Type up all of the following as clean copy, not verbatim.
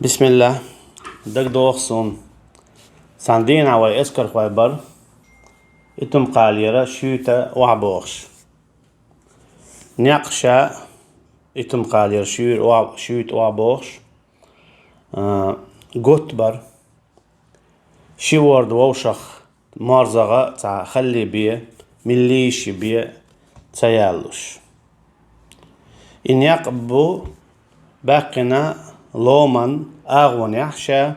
بسم الله. دق دوخسون ساندين عوي اسكر خوايبر اتم قاليرا شوتا وعبوخش نقشا اتم قاليرا شوت وعبوخش قوتبر شيورد ووشخ مارزغة تا خلي بيه مليش بيه تيالوش إن يقبو باقنا لومن أغون يحشا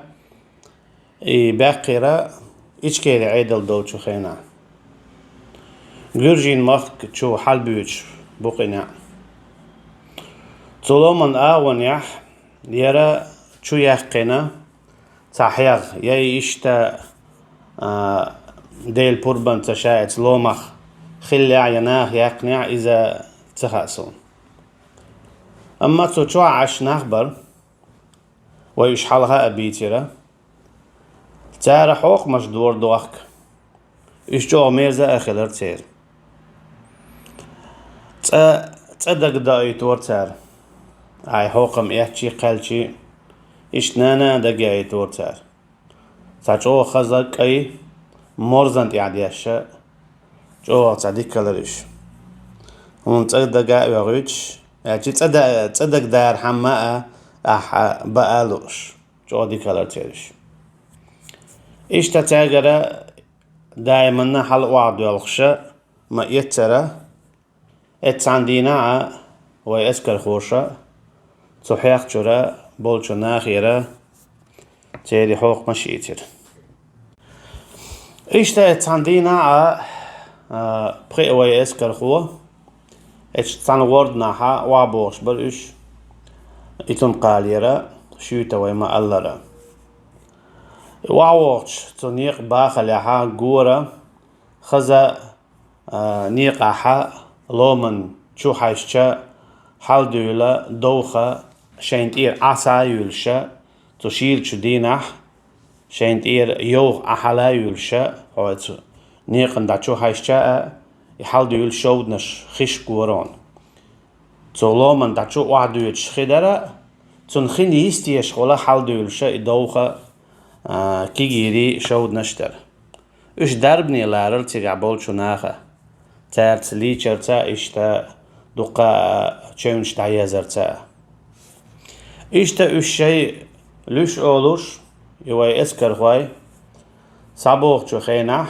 باقرا إيشكيري عيدل دوتشو خينا جورجين مخك تشو حلبيوش بوقنا تلومن أغون يح يرى تشو يحقنا تحيغ يا إشتا ديل بوربان تشاعت لومخ خلي عيناه يقنع إذا تخاسون أما تشو عش نخبر ويشحلها أبيتيرا تارا حوق مش دور دوخك إيش جو ميرزا أخلر تير تصدق داي تور تار أي حوقم إحشي قلشي إيش نانا دقي تور تار تاجو خزق أي مرزنت يعديشا جو تصدق كلريش هون تصدق يغويش يعني تصدق دار حماء بقالوش جو دي كلر تيرش إيش تتاجر دائما حل وعد يلخشة ما يترى اتساندينا ويسكر خوشة تحيق جرى بولشو ناخيرة تيري حوق مشيتر إيش تتساندينا بخي ويسكر خوة إيش تسان وردنا حا وعبوش بريش إتم قاليرا شوتا ويما ألرا وعوش تنيق باخل يحا قورا خزا نيق أحا لومن شو حيشتا حال دولا دوخا شينتير عسا يلشا تشيل شو دينح شينتير يوغ أحلا يلشا نيق دا شو حيشتا يحال دول شودنش خش قوران تولومن دا شو وعدو يتشخدرا تنخين يستيش خولا حال دولشا دوخا كيجيري شود نشتر اش دربني لارل تيجع بولشو ناخا تارت ليچرتا اشتا دوقا چونش تعيزرتا اشتا اش شي لوش اولوش يواي اسكر خواي صابوخ چو خينح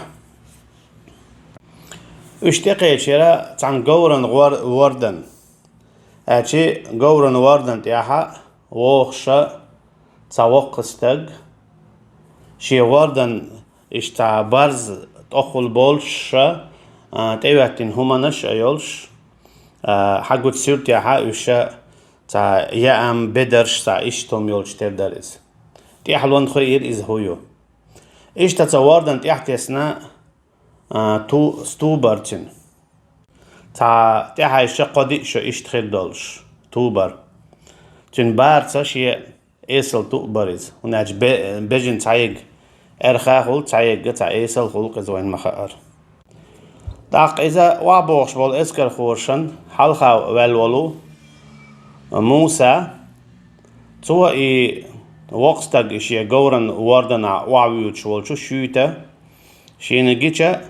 اشتقي چرا تان غورن وردن اچي غورن وردن تياحا ووخشا تاوقستق شي وردن اشتا برز تأخل بولش تيواتين همانش ايولش حقو تسيرت ياحا اشا تا يام بدرش تا اشتوم يولش تردرز تيحلون خير از هويو اشتا تا وردن تيحتسنا تو ستوبرتين تا تيحا اشا قدي شو اشتخل دولش توبر تين بارتا شي ايسل توبرز هناج بجن تعيق ارخاخل تعيق تا ايسل خلق زوين مخار داق إذا وعبوش بول اسكر خورشن حلقا والولو موسى تو وقتك إشي غورن وردنا وعويوش والشو شويتا شينجيشا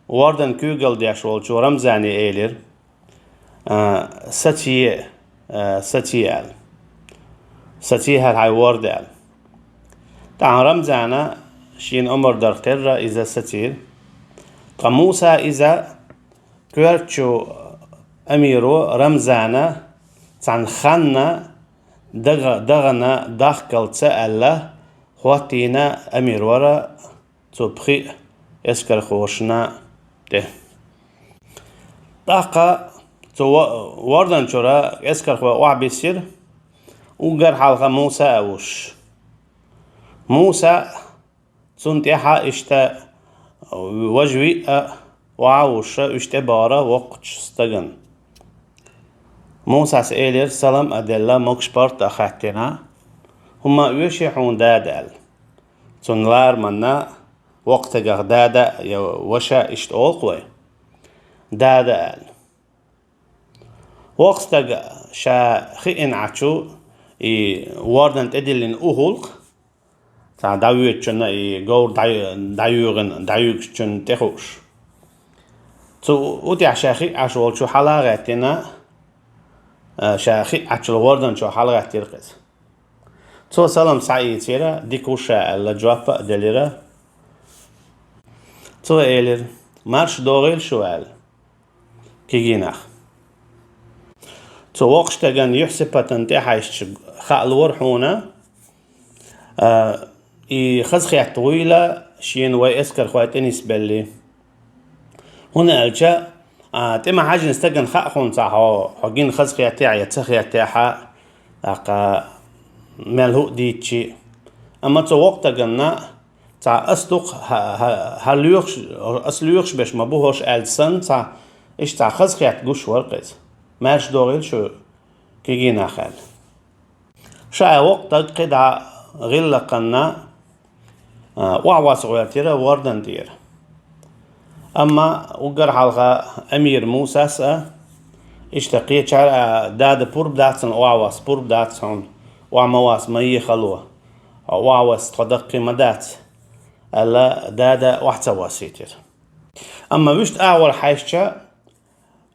وردن كوغل ديش والشو رمزاني ايلر ستيال هاي وردال تاع رمزانا شين أمر درقرة إذا ستير قموسى إذا كورتشو أميرو رمزانا تان خانا دغنا داخل تسأله خواتينا أمير ورا تبخي اسكر خوشنا ده داقا تو وردن شورا اسكر خوا وعبيسير وقر حلقة موسى أوش موسى تنتيحا اشتا وجوي وعوش اشتا بارا وقتش استغن موسى سئلير سلام أدلا مكشبارت أخاتنا هما ويشيحون دادال تنلار منا وقت غدادا وشا اشت أولقوي دادال وقت شا خئن عشو واردن تدلين أهولق تا داويت جن جور دايوغن جن تخوش تو ودي عشاخي عشول شو حلاقتنا شاخي عشل واردن شو حلقات ترقص تو سلام سعيد تيرا ديكوشا الجواب دليرا تو إيلر مارش دوغيل شوال كيجيناخ تو وقش تجن يحسب بتنتي حيش خال ورحونا خزخي طويلة شين ويسكر خواتني سبلي هنا الجا تما حاجة نستجن خاخون صاحو حقين خزخي تاعي تخي تاعها أقا ملهو ديتشي أما تو وقت جنا تا أصدق هاليوخش أصليوخش باش ما بوهش ألسن تا إيش تا خزخي تجوش ورقت ماش دوغيل شو كيجينا خال شا وقت قدا غير قنا وعواس غيرتيرا وردن دير أما وقر حلقة أمير موسى سا اشتقيت شعر داد بورب داتسن وعواس بورب داتسن وعمواس مي خلوة وعواس تقدق مدات ألا دادا وحتواسيتر أما وشت أول حيشة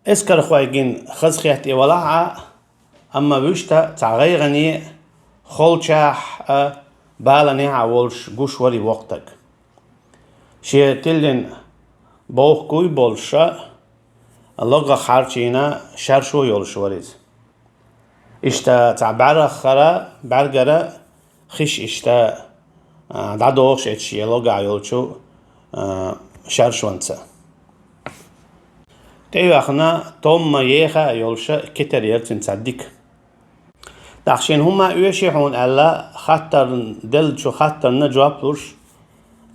اسكر خوايجين خزخياتي ولعا أما وشتا تعغيغني خلشاح بالاني عولش قوش وري وقتك شي تلين بوخ كوي بولشا اللغة خارجينا شارشو يولش وريز اشتا تعبارة خرا برقرة خش اشتا دادوش اتشي لغة يولشو شارشوانسا تيو اخنا توم ييخا يولشا كتر يلتن تصدق داخشين هما يوشيحون ألا خطر دل شو خطر نجواب لوش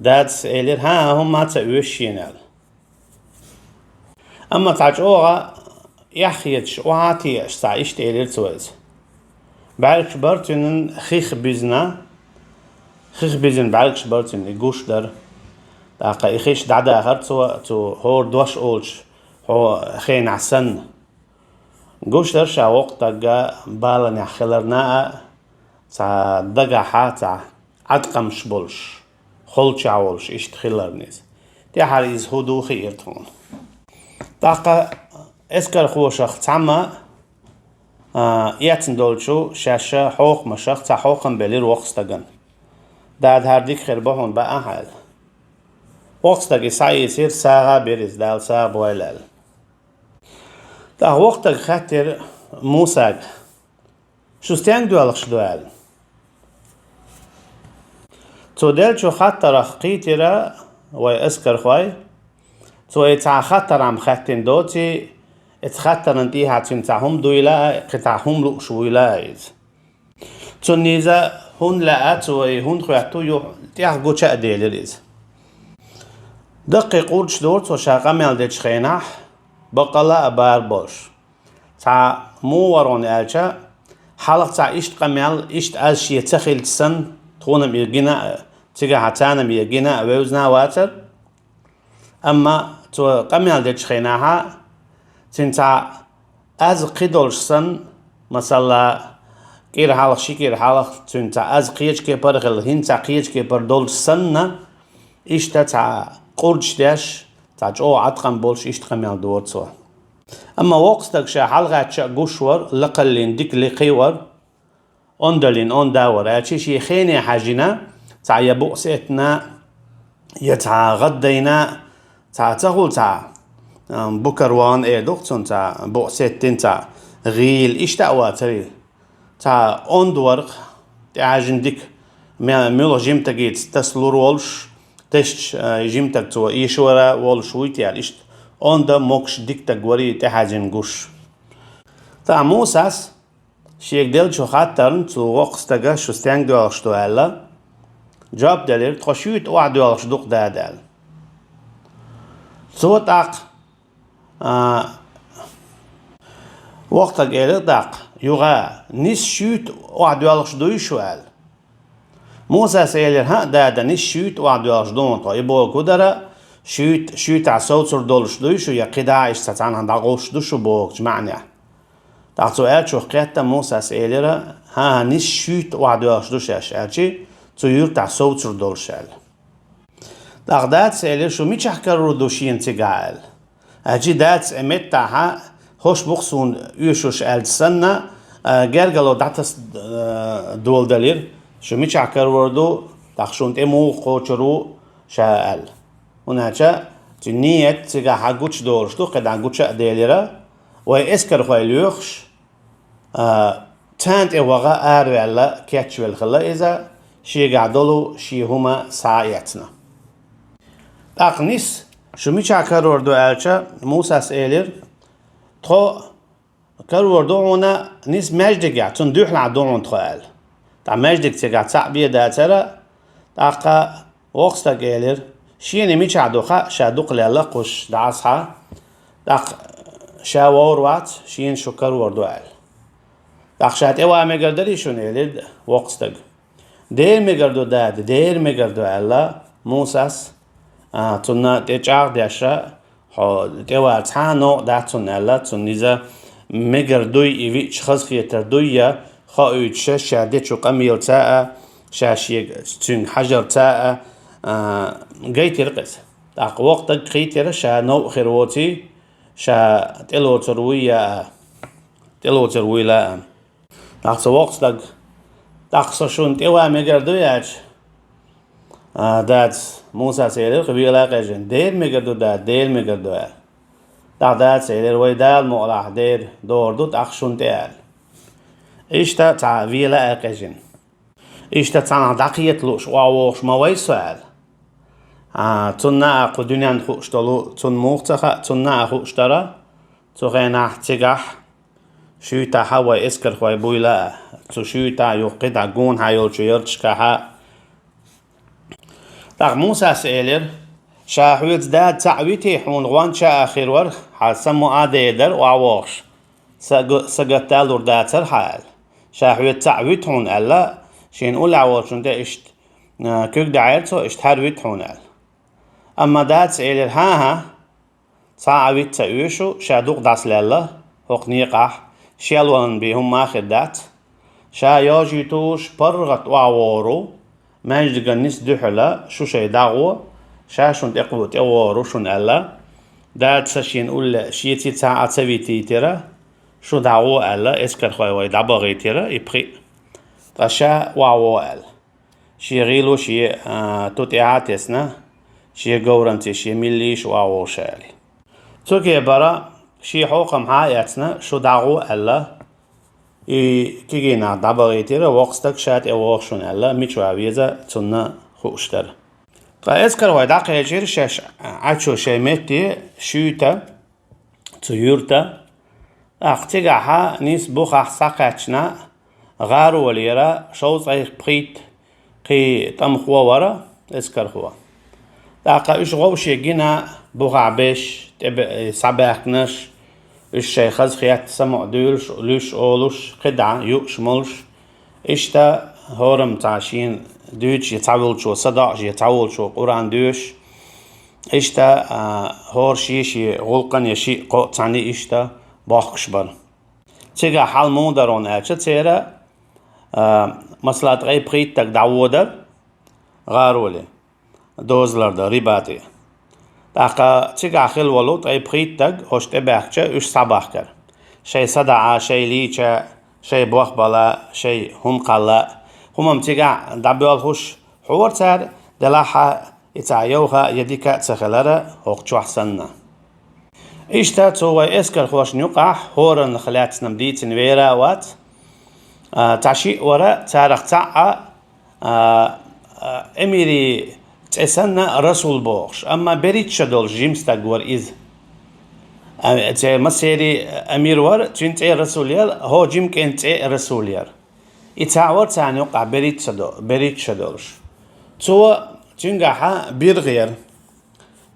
دادس إلير ها هما تأوشين ألا أما تعجوغا يحيتش وعاتيش تعيشت إلير تويز بعركش برتين خيخ بيزن بعركش برتين يقوش در داقا يخيش دعدا هرتو تو هور دوش أولش هو خين عسن قوش درشا وقتا جا بالن يحخلرنا تا دقا حاتا عدقم شبولش خلش عولش اشت خلرنيز دي حريز هدو خيرتون داقا اسكر خوشخ تعمى ياتن دولشو شاشا حوق مشخ تا حوقن بلير وقستاقن داد هرديك خربهون با أحد وقستاقي سعي يصير ساغا بيريز دال ساغ بويلال دا وقتك خاطر موسى شو ستيان دوالخش دوال تو دل شو خاطر خقيترا ويأسكر خواي تو يتع خاطر عم خاتين دوتي اتخاطر انتي هاتين تعهم دويلا قطعهم لو شويلايز تو نيزا هون لقات وهون خواتو يو تيح قوشا ديلريز دقي قولش دورت وشاقا مالدتش خيناح بقلا أبار بوش تا مو ورون ألشا حلق تا إشت قميل إشت ألشي تخيل تسن تخونم يرجينا تيجا حتانا بيرجينا ويوزنا واتر أما تو قميل دتش خيناها تنتا أز قدولش سن مثلا كير حلق شي كير حلق تنتا أز قيج كبر غل هنتا قيج كبر دول سن إشت تا قرج داش تعجو عتقن بولش يشتقميال دور سوا أما وقتك شا حلقة شا قوشور لقلين ديك لقيور اندلين اون داور اتشيش يخيني حاجنا تع يبؤسيتنا يتع غدينا تع تغول تع بكروان دوقتون تع بؤسيتين تع غيل اشتاواتري تع اندورق تعجن ديك ميلو جيمتاقيت تسلور والش تشت جيمتك تو يشورا وول شويتي عليشت اون دا موكش ديكتك وري تحاجن قوش تا موساس شيك ديل شو خاطرن تو وقستاقا شو ستيان دوالشتو هلا جاب دلير تخشيوت اوعد دوالش دوق دادال تو تاق وقتا قيل داق يوغا نيس شوت اوعد دوالش دويشو هلا موسى سيلر ها دادا نيش شوت وعد يرشدون طيبو كدرة شوت عصوت دولش دوشو يا قداع استطعن عند عقوش دوشو بوك جمعني تعطو شو قيادة موسى سيلر ها نيس شوت وعد ياشدوش أشعرشي تيور تعصو تردول شال دات سألي شو ميش أحكروا دوشين تقال أجي دات أمت تاها هوش بخصون يوشوش السنة جرجلو داتس دول دلير شو ميش أحكروا دو تخشون تمو خوشرو شال هناك تنية تجا حقوش دورش تو قد حقوش أديلرا ويسكر خويلوخش تانت إوغا أروي الله كاتشوي الخلا إذا شي قعدولو شي هما ساعيتنا تاقنيس شو ميشا كاروردو ألشا موسى سئلير تخو كاروردو هنا نيس مجدك يعني تندوح لعدون تخوال تا مجدك تيقع تعبية داترا تاقا وقستا قيلير شيني ميشا دوخا شادوق لألا قوش دعاسها تاق شاور وات شين شو كاروردو أل تاق شات إوا ميقردري شون إليد وقستك دير ميقردو داد دير ميقردو ألا موساس تنا تجار داشا ها توا تانو داتون ألا تونيزا ميقردوي إيوي شخص خيتردويا خاويتش شادي شو قميل تاء شاشي تون حجر تاء جاي رقص تاق وقتك خيتر شا نو خيروتي شا تلو ترويا لا تاق وقتك تاق شون توا ميقردوياش دات موسى سيدر قبيلة قجن دير ميقردو دات دير ميقردو تاق دات سيدر ويدال مقلع دير دوردو تاق شون تيال إشتا تا فيلا قجن إشتا تانا دقيت لوش واوش ما وي سؤال تنا أقو دنيا نخوش تلو تن موختخا تنا أخوش ترى تغينا احتقاح شويتا هوا اسكر خوي بويلا تو شويتا يوقيت عقون هايول شو يرتشكها تاق موسى سئلر شاحويت داد تعويتي حون غوان شا آخر ور حاسمو آديدر وعواش سقتال ورداتر حال شاحويت تعويت حون ألا شين أول عواشون دا اشت كيك دعيرتو اشت هارويت حون أل أما داد سئلر ها تعويت تأويشو شادوق داس لألا هوق نيقاح شيالوان بيهم ماخر دات شا ياجيتوش برغت وعوارو ماجد قنيس دحلا شو شي داغو شاشون تقوى تقوارو شون ألا دات ساشين أول شيتي تاع تسويتي ترى شو داغو ألا اسكر خوي وي دابغي ترى يبقي تشا وعو أل شي غيلو شي توتيعاتسنا شي قورنتي شي مليش وعو شالي توكي برا شي حوقم حاياتنا شو داغو ألا كيجينا دابغي ترى وقتك شات اوخشون ألا ميشو عبيزة تنا خوشتر فأذكر ويداق يجير شاش عشو شيمتي شوتا تيورتا اختيقها نيس بوخ ساقاتنا غارو وليرا شوز اي بقيت قي تمخوا ورا اذكر هو داقا ايش غوشي جينا بوخ عبيش سابقناش الشيخ خز خيات سمع دولش لوش أولش قدعة يوش ملش إشتا هورم تعشين دوش يتعول شو صداع يتعول شو قرآن دوش إشتا هور شي غلقن يشي قو تعني إشتا باخش بر تيجا حال مودرون أشة تيرا مثلا غي بخيت تك دعودر غارولي دوزلر دا ريباتي تاقا تيجا خيل ولو تاي بخيتك هشت باخشة اش صباح شي صدعة شي ليشة شي بوخبلا شي هم قلا هم تيجا دبيال خوش حوار تار دلاحة يتعيوها يديك تخلرة هوقشو حسنا إشتا توي اسكر خوش نيقح هورن خلات نمديت نويرا وات تعشي ورا تارق تعا اميري تسنى رسول بوخش أما بريت شدول جيمس تقور إذ مسيري أمير ور تنتي رسولير هو جيم كنتي رسولير يتعور تاني وقع بريت شدولش تو تنجح بيرغير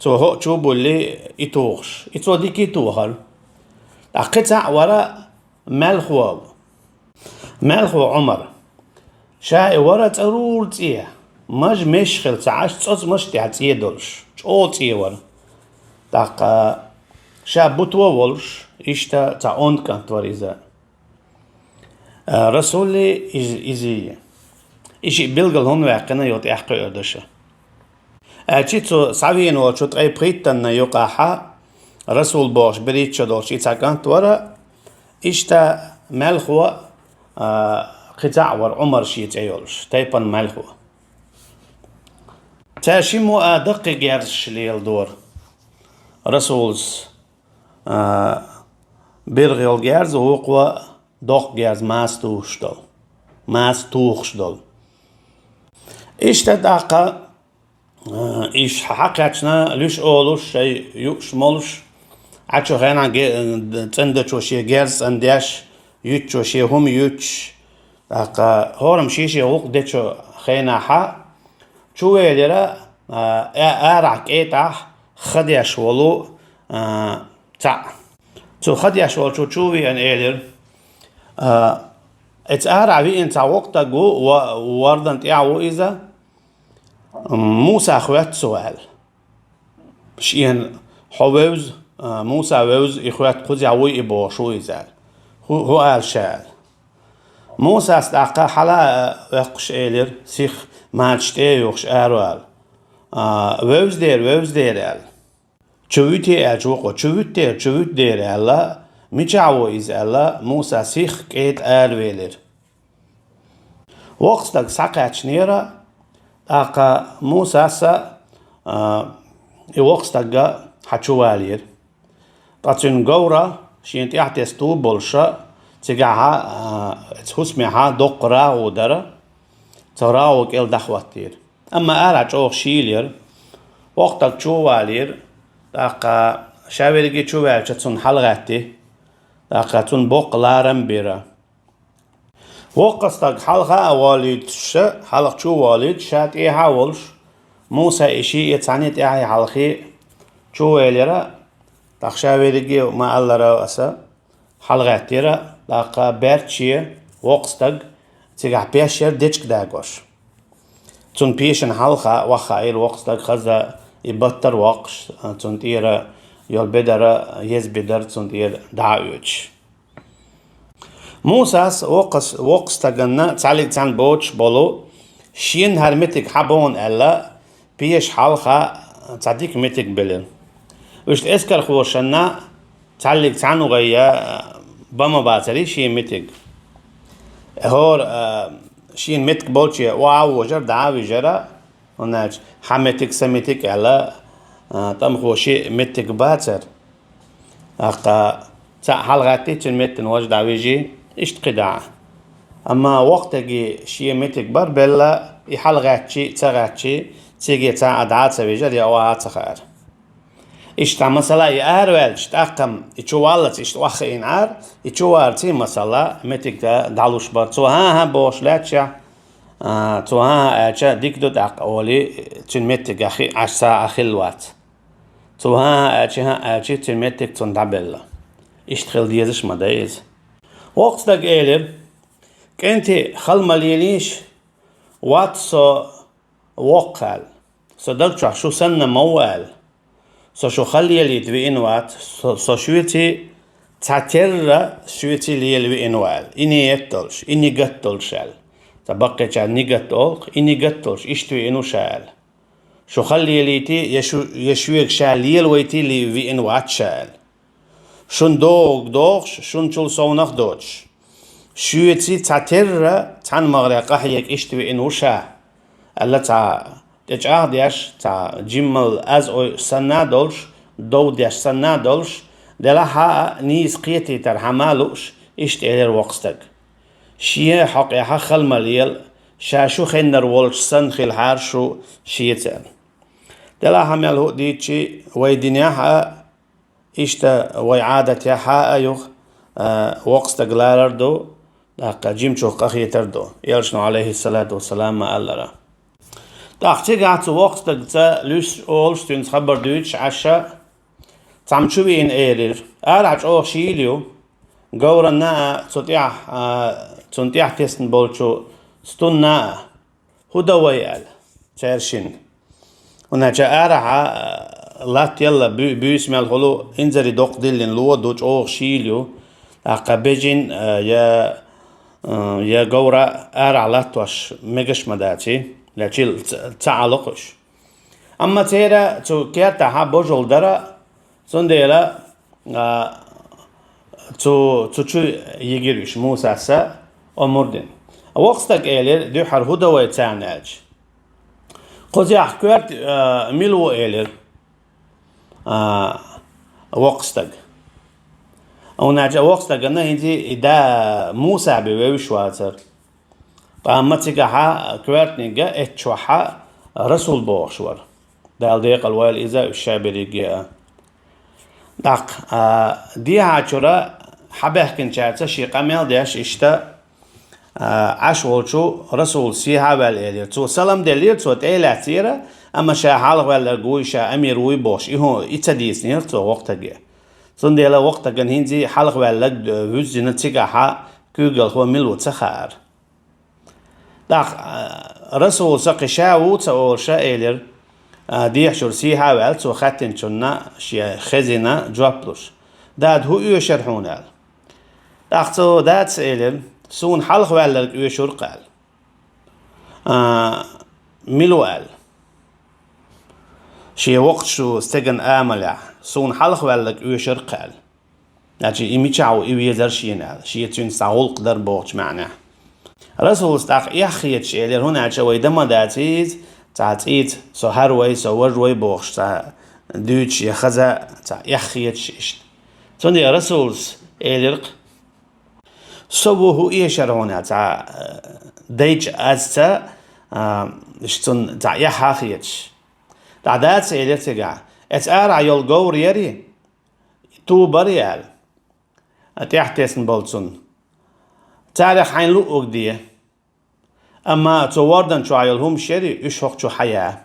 تو هو تشوبو اللي يتوخش يتوديك يتوهر قطع ورا مالخو عمر شاي ورا ترول تيه ماج مشخل تعاش تصوص مش تعطيه دولش تشوتيه ور داق شا بوتو ولش إشتا تعوند كانت وريزا رسولي إزي إشي بلغل هون واقنا يوت إحقي أردشة أشيتو سعيين وشوت أي بريتن يقاحا رسول باش بريت شدوش إتاكانت ورا إشتا ملخوة قطع ور عمر شيت أيولش تايبان ملخوة تاشيمو أدق جارش ليل دور رسولز بيرغيل جارز وقوة دق جارز ماس توخشدل إشتا داقا إيش حقيقتنا ليش أولوش شيء يوش مولش عشو خينا تندش وشي جارز أنديش يوتش وشي هم يوتش داقا هورم شيشي وق ديشو خينا حا شو يدرا أرعك إيتاح خديش ولو تاع تو خديش ولو شو يعني إيدر اتأرع بي انت وقتا جو وردن تعو إذا موسى أخوات سؤال بشيهن حووز موسى ووز إخوات قزي عوي إبو شو يزال هو قال شال موسى استعقى حلا وقش إيلر سيخ ماجتي يوخش أروال ووز دير قال چويتي قال جوقو چويت دير قال ميچاو إزالا موسى سيخ كيت ويلر وقتك ساقعش نيرا أقا موسى سا وقتك حچوالير تاتين غورا شينت يحتستو بولشا تيجاها تحسمها دقرا ودرا تراو كيل دخواتير أما أرع جوخ شيلير وقتك چوالير أقا شاوريجي چوال چتون حلغاتي داقتون بقلارم بيرا وقستك حلقة والدش حلق شو والد شات إيه حاولش موسى إشي يتعنيت إيه حلقي شو واليرا تخشاويرجي ما الله رأسا حلقات تيرا داقا بيرتشي وقستك تيجا بيشير ديشك داقوش تون بيشن حلقة وخاير وقستك خزا يبطر وقش تون تيرا يول بدر يزبدر تندير دعوش موسى وقس تجنا تعلق تان بوتش بولو شين هرمتك حبون ألا بيش حلقة تعديك متك بلن وش اسكر خوشنا تعلق تان وغيا بما باتري شين متك هور شين متك بوتشي واو وجر دعوي جرا وناج حمتك سمتك ألا تم خوشي متك باتر أقا حلقاتي تنمتن وجد عويجي اشت قدعة أما وقتك شي متك بر بلا يحلقاتي تغاتي تيجي تا أدعات سويجر يا وعات سخار اشت مثلا يأهر والش تأقم يتشوالت اشت وخين عار يتشوالتي مثلا متك دعلوش بر توها بوش لاتشا توها أجا ديك دو داق أولي تنمتك أخي عشا أخلوات توها أجي تنمتك تندعبلا اشتغل ديزش مدايز وقت داق إيلر كنتي خل ملينيش وات سو وقال سو دقشع شو سنة موال سو شو خلي اللي دوين وات سو شويتي تعتر شويتي لي اللي وال إني يتلش إني قتلشال تبقى جا نيجاتولق إني قتلش إشتوي إنو شال شو خلي ليتي يشويك شاليل ويتي لي في إن وات شال شون دوغش شون شول صونخ دوش شويتي تعتر تان مغرقة هيك إشتوي إنو شا ألا تا تجاه ديش تا جمل از او سنة دولش دو ديش سنة دولش دلها نيز قيتي تر حمالوش إشتغل وقتك شيء حقيقة خل مليل شاشو خنر والش سن خل حارشو شيتان دلا حمل هو ديتشي ويدنياها إشتا ويعادتها أيوخ وقت غلالر دو داقا جيمشو قخيتر دو يلشنو عليه الصلاة والسلام ما ألرا داقتي قاعدت وقت دقتا لوش أولش تنس خبر دويتش عشا تعمشوي إن إيرير أرعج أوه شيليو قورنا تنتيح تسن بولشو ستنا هدويال ترشين ونجا أرعا لات يلا بيسمع الغلو انزري دوق دلين لو دوج أوه شيليو أقا بيجين يا يا جورا على وش مجش مداتي لكن تعلقش أما تيرا تو كيرتا ها بوجول درا سنديلا تو شو يجريش موسى سا أمردين وقتك إيلر دو حرهودا ويتعناج قضي أحكيرت ميلو إيلر وقتك أو ناجا وقتك أنا هندي إذا موسى بيوش واتر أما تيجا كوارت نيجا اتشوحا رسول بوشور دال ديق الوال إذا الشابري جاء دق دي هاتشورا حبه كنشاتا شي قميل ديش إشتا عشولشو رسول سيها بالإلير تو سلام دلير تو تيلا تيرا أما شا حالق والرقوي شا أمير ويبوش إيهو إتديس نير تو وقتا جاء سنديلا وقتا كان هندي حالق والرق وزينا تيجا جوجل هو ملو تخار دق رسول سقشاو تقول شائلر ديح شرسي هاول تو خاتن شنا شي خزينة جوابلوش داد هو يشرحونال دقتو داد سائلر سون حلق والك يشر قال ملو قال شي وقت شو استجن آملع سون حلق والك يشر قال لكن إميتشاو إيويزر شينال شي تون ساول قدر بوش معناه رسول استاق يخيت شيلر هنا شوي دم داتيز تعتيت سو هروي سو وروي بوش تا دوتش يخزا تا يخيت شيشت توني رسولس إيلرق سوه يشرعون تا ديج أزتا شتون تا يخيتش تعدات إيلر تجا أتأرع يول جور يري تو بريال أتيحتسن بولتون تاريخ حين لو أقديه أما تواردن شو عيلهم شري إيش وقت شو حياة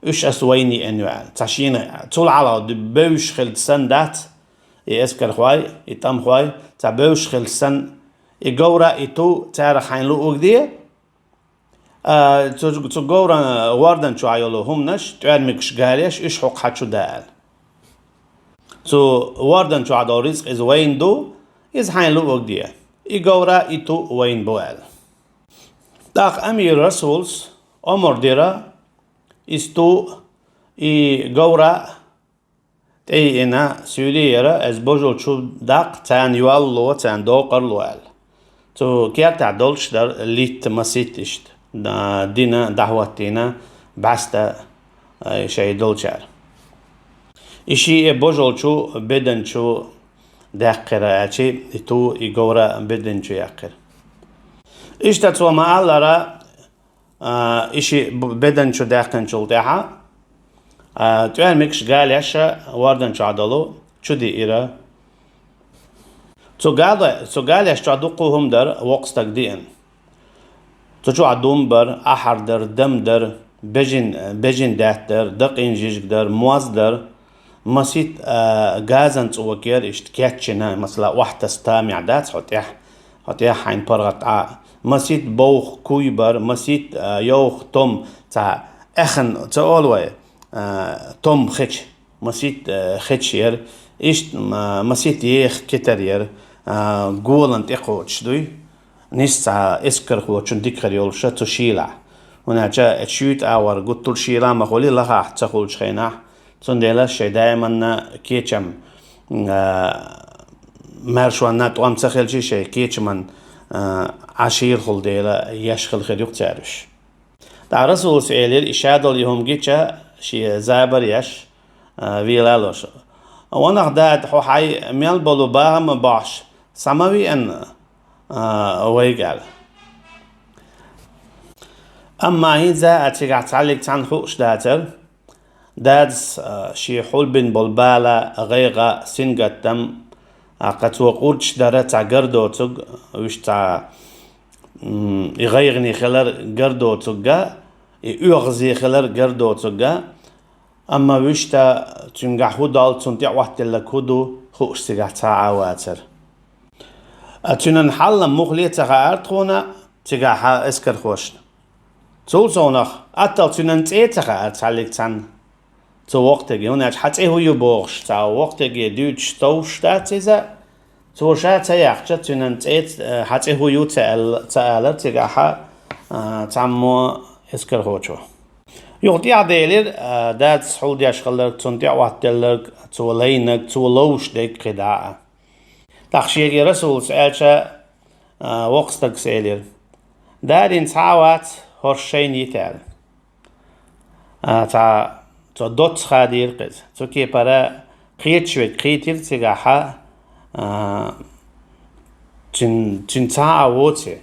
إيش أسويني أنوال تشين طول على دبوش خلت سندات يأذكر خواي يتم خواي تبوش خلت سن يجورا يتو تاريخ حين لو أقديه تجورا واردن شو عيلهم نش تعرمكش قاليش إيش حق حتشو دال تو واردن شو عداريز إز وين دو إز حين لو أقديه إيجورا إتو وين بوال داق أمير رسولس أمر ديرا إستو إيجورا تي إنا سوريا أز بوجول شو داق تان يوالو تان دوقر لوال تو كير تعدلش در ليت مسيتشت دينا دعوتينا باستا شي دولشار إشي بوجول شو بدن شو دقيقة أشي تو يجورا بدن شو يأكل إيش تسوى ما الله إشي بدن شو دقيقة شو تاعها تعال مكش قال يشا واردن شو عدلو شو دي إيرا تو قال يش تعدقوهم در وقت تقدين تو شو عدوم بر أحر در دم در بجن دات در دق إنجيج در موز در مسيت غازن توكير اشتكاتشنا مثلا واحدة استامع دات حتى حين برغت مسيت بوخ كويبر مسيت يوخ توم تا اخن تقولوا توم خش مسيت خشير اشت مسيت يخ كترير قولن تقو تشدوي نستا اسكر خو تشنديك خريول شتو شيلا هنا جاء تشيت اور قلت شيلا ما قولي لها تقول شينا سنديلا شيء دائما كيتشم مرشوانا توام تخيل شيء كيتشمن عشير خلديلا يشخل خريق تعرش دع رسول سئلير إشادة اليوم جيتشا شيء زابر يش ويلالوش وانا خداد حو حي ميل بلو باهم باش سماوي ان ويقال أما إذا أتيجع تعلق تنخوش داتر دادس شي حول بن بلبالة غيغا سنجتم قد وقودش دارة تاع قردوتوغ وش تاع يغيغني خلال قردوتوغ يغزي خلال قردوتوغ أما وش تا تنجح هدال تنتع واحد لك هدو خوش تجع تاع واتر أتنن حل مغلية تغارتونا تجع اسكر خوشنا تولزونخ أتل تنن تيتغار تعلق تن تو وقت هنا حتى هو يبورش تا وقت دوتش توش تاتيزا توشا تياخشة تنن تيت حتى هو يتسأل تيجاها تعمو اسكر هوشو يغطي عديلر دات سحول دياش خلر تنتع واتلر تولينك تولوش ديك قداء تخشيجي رسول سألشا وقستك سيلر دارين تعوات هرشين يتال تا دوت خادير قز تو كي برا قيت شوي قيتير تيجاها تن تعوتي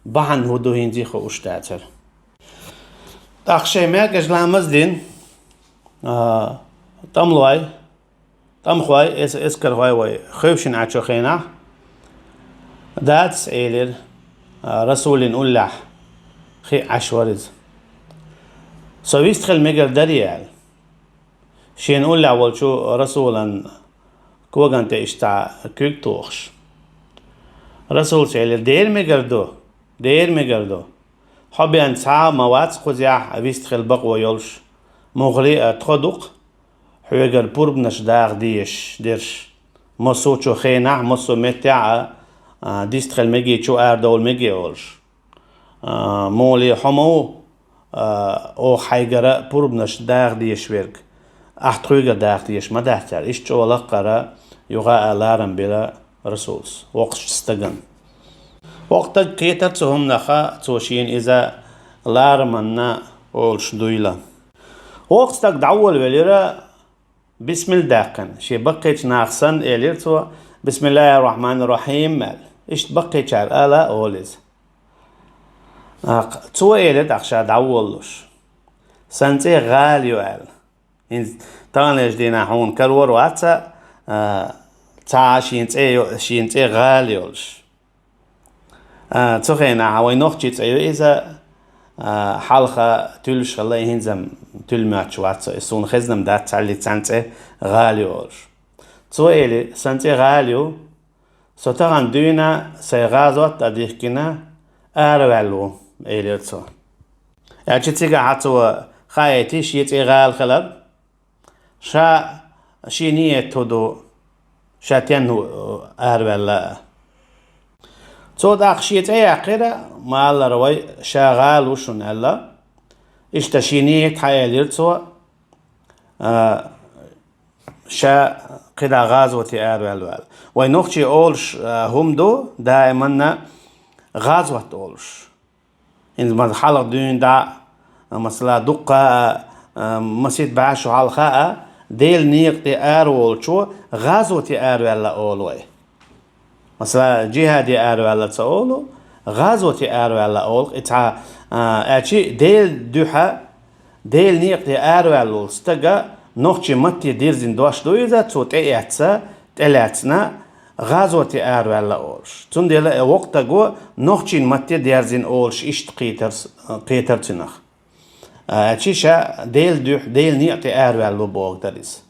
بحن هدو هندي خو اشتاتر تخشي مركز لامزدين تملواي تمخواي اسكر هواي واي خوشن عشو خينا داتس ايلر رسول الله خي عشورز سويست خل مجر دريال شين أول أول شو رسولا كوغان تيشتا كيك توخش رسول سيلر دير مجردو حبي أن ساعة مواد خزيح ويست خل بقوة يولش مغري تخدق حويجر بورب نشداغ ديرش مصو شو خينا مصو متع ديست خل مجي شو أردول مجي أولش مولي حمو او حيجرا بوربنش داغ ديش ويرك احتويجر داغ ديش ما دهتر ايش جو لقرا يغا الارم بلا رسولس وقت استغن وقت كيتر تهم نخا توشين اذا لارمنا اولش دويلا وقت دعول وليرا بسم الداقن شي بقيت ناخسن اليرتو بسم الله الرحمن الرحيم مال ايش بقيت شار الا اولز تويلت أخشى دعولش سنتي غالي وعل إن تانيش دينا هون كرور واتسا تا شينتي غالي ولش تخينا هواي نوخجي تسيو إذا حلقة تلش خلا يهنزم تلماتش واتسا يسون خزنم دات تعلي سنتي غالي ولش تويلي سنتي غاليو ستغن دونا سيغازوات أديكنا أروالو إيليرتو يعني تيجا حتى خايتي شيء غال خلب شا شينية تودو شاتينو أروال تو داخ شيء أخيرا ما الله روي شغال وشون الله إشتشينية حياليرتو شا قدا غازوتي أروال وينوخشي أولش هم دو دائما غازوة أولش إن ما حلق دين دا مثلا دقة مسيت بعشو حلقة ديل نيقتي أرول شو غازوتي أرول أولوي مثلا جهادي أرول تأولو غازوتي أرول أول إتها أشي ديل دوحة ديل نيقتي أرول استجا نوخشي متي ديرزين دوش دويزا تو تأياتسا تلاتنا غازوتي أرول أولش تندل وقتا جو نوخشين متي ديرزين أولش إشت قيتر تنخ أشيشا ديل نيقتي أرول بوغ داريس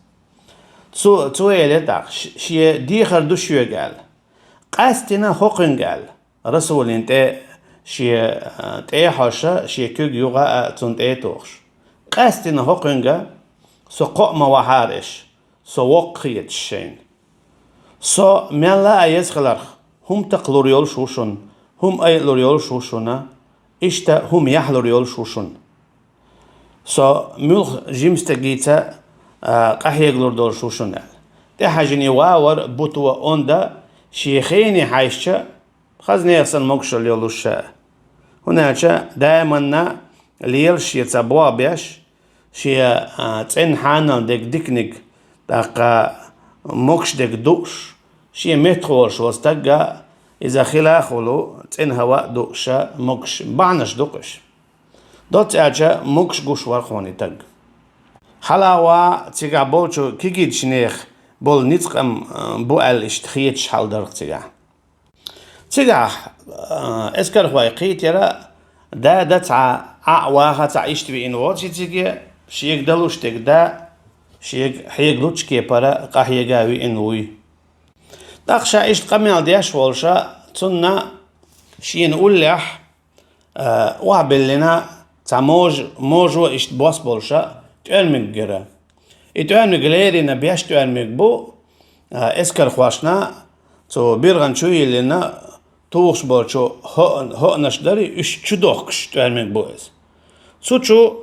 تو يلتاق شي ديخر دوشيو قال قاستنا حقن قال رسول انت شي تيحاشا شي كوغ يوغا تنت توخش قاستنا حقن قال سو قوم وحارش سو وقيت الشين سو ملا يزخلر هم تقلوريول شوشون هم اي لوريول شوشونا اشتا هم يحلوريول شوشون سو ملخ جيمستجيتا قهيغلور دول شوشون ده حاجني واور بوتوا اوندا شيخيني حايشة خزني يصل مكشل يولوشا هناك دائما ليرش يتبوا بيش شي تين حانا ديك ديكنيك داقا مكش ديك دوش شي متخولش وستقا إذا خلاخولو تين هواء دوشا مكش بعنش دوكش دوت اجا مكش قوش ورخوني تق حلاوة تيقا بولشو كيكيد شنيخ بول نتقم بوال اشتخيت شحال درق تيقا اسكر هواي قيت يرا دا تع واخا تع اشتبي انوات شي تيقا شيك دلوش تيق دا شيك حيق لوش كي برا قاحيقاوي انوي داقشا اشت قميال دياش والشا تنا شي نقول لح وابل لنا تع موجو اشت بوس بولشا تألمك جرا يتألمك ليري نبيش تألمك بو اسكر خواشنا تو بيرغن شو يلنا توخش برشو هو نشدري إش تدوخش تعمل بوز سوتشو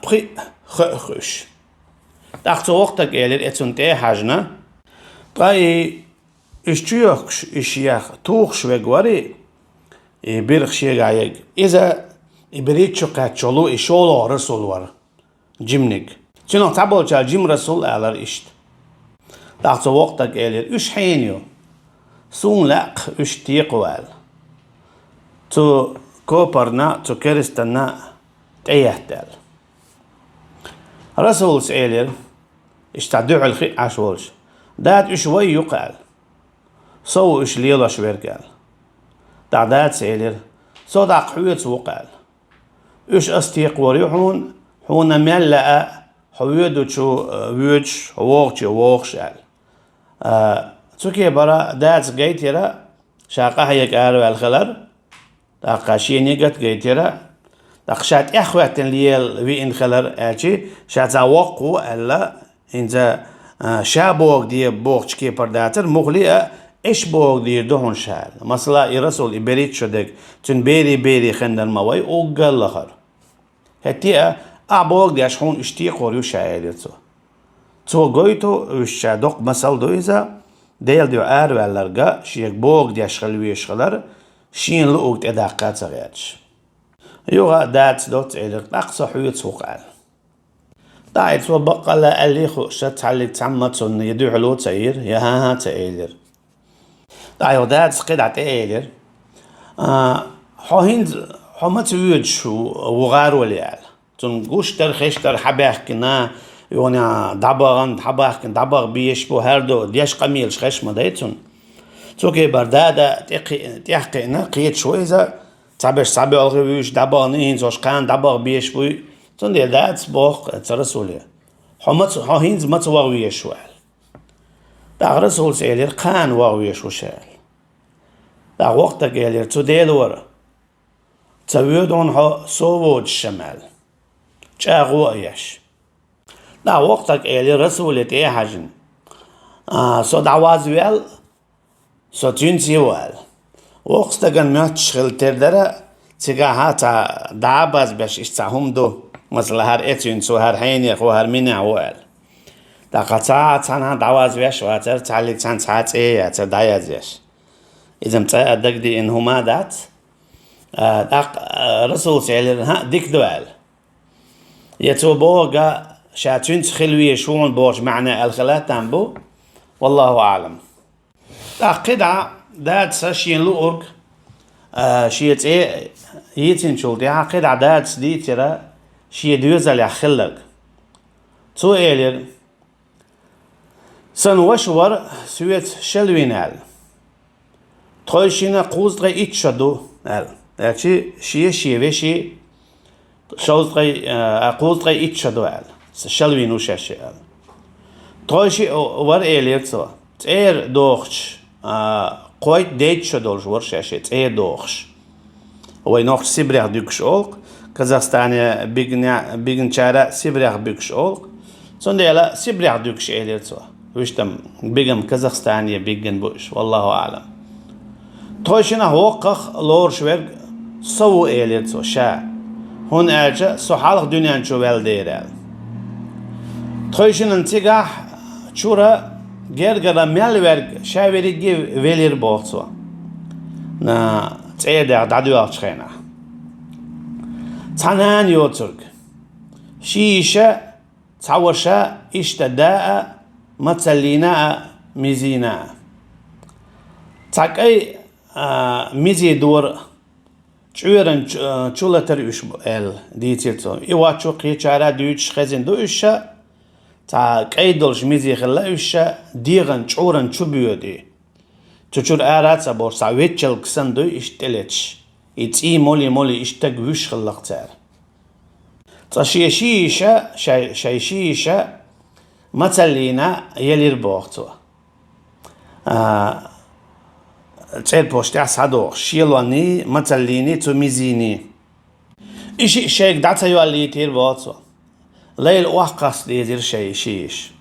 بري خش داختو وقتك إلى إتون تي حاجنا طاي إش تيوخش إش ياخ توخش وجواري بيرغ شيء جايج إذا إبريتشو كاتشولو إشولو رسول ور جمنك شنو تعبول جال جم رسول على إشت داختو وقتك إلى إش حينيو سون لاق إش تيقوال تو كوبرنا تو كريستنا تيهتال رسول سئيلر اشتعدوع الخي عشولش دات إش وي يقال سو إش ليلا شوير قال دات سئيلر سو داق حويت وقال إش أستيق وريحون حونا ملأ حويدو شو ويج ووغش قال تسوكي برا دات جيتيرا شاقا هيك قالوا الخلر داقاشيني قد جيتيرا داقشات إخواتن ليل وين خلر أجي شات وقو ألا إنزا شابوغ دي بوغش كي برداتر مغلي إيش بوغ دي دهون شال مثلا يرسول إبريت شدك تن بيري خندن موي أوغل لخر هتي أبوغ دي أشحون اشتي قوريو شايدتو تو قويتو وشادوق مسال دويزا ديل ديو والرقا شيك بوغ دي أشخل ويشخلر شين لوغت إداقات سغياتش يوغا دات دوت إليق أقصى حويت سوقال دايت وبقى لا اللي خوشت على تعمتون يدو حلو تاير يا ها تايلر دايو دات قدع تايلر حوهند حمت ويد شو وغار وليال تنقوش ترخيشتر حباحكنا يونا دباغ بيش بو هردو ديش قميل شخش مدايتون توكي بردادا تيحقينا قيت شويزا تعبش صعبي الغيوش دباغنين زوش كان دباغ بيش بوي تون دي دات بوخ ترسولي حوهند مت واغويش شوال دا رسول سيلير قان واغويش وشال دا وقتا قيلير تو ديلور تاويدون حو صوود الشمال جاغو ايش دا وقتك إلي رسولة إيه حاجن سو دعواز ويال سو تنسي ويال وقتك ما تشغل تردرة تيجا هاتا دعباز باش اشتاهم دو مثلا هر اتين سو هر حينيخ و هر منع ويال دا قطعا تانا دعواز ويش واتر تعليق تان ساعت إيه تر دايز يش إذا متى أدك دي إنهما دات دا رسول سيلي ها ديك دوال يتو بوغا شاتونت خلوية شون بوش معنى الخلات تنبو والله أعلم دا قدع دات ساشين لورك شيت ايه يتين شولتي ها قدع دات دي ترى شي دوزل يخلق تو ايلر سن وشور سويت شلوينال تخيشينا قوز غي اتشدو داتشي شي وشي شوز غي قوز غي اتشدو شلوين وشاشي توشي ور إليكسوا تير دوخش قويت ديت شدولش ور شاشي تير دوخش وينوخش سيبريخ دوكش أولق كازاخستانيا بيجن شارع سيبريخ بيكش أولق صنديلا سيبريخ دوكش إليكسوا ويشتم بيجن كازاخستانيا بيجن بوش والله أعلم توشينا هوقخ لور شوير سو إليكسوا شا هون أجا سحالق دنيا نشو والديرال Toyşinin tigah çura gergara melverg şaverigi velir bolsu. Na tseder dadu açkhena. Tanan yoturg. Şişe tawşa iştada matsallina mizina. Takay mizi dur çuren çulater üş el ditirto. İwaçu qiçara düç khazin do işa تا قيدلش ميزي خلاوشا ديغن چورن چوبيودي تشور آراتsa borsa ويتشل كسندو اشتلتش اتي مولي اشتاق وش خلقتار شيشيشا متلينا يلير بوغتو تسير بوشتع صدوق شيلواني متليني تو ميزيني إشي شيك داتا يوالي تير بوغتو ليل وحقص ديزير شيش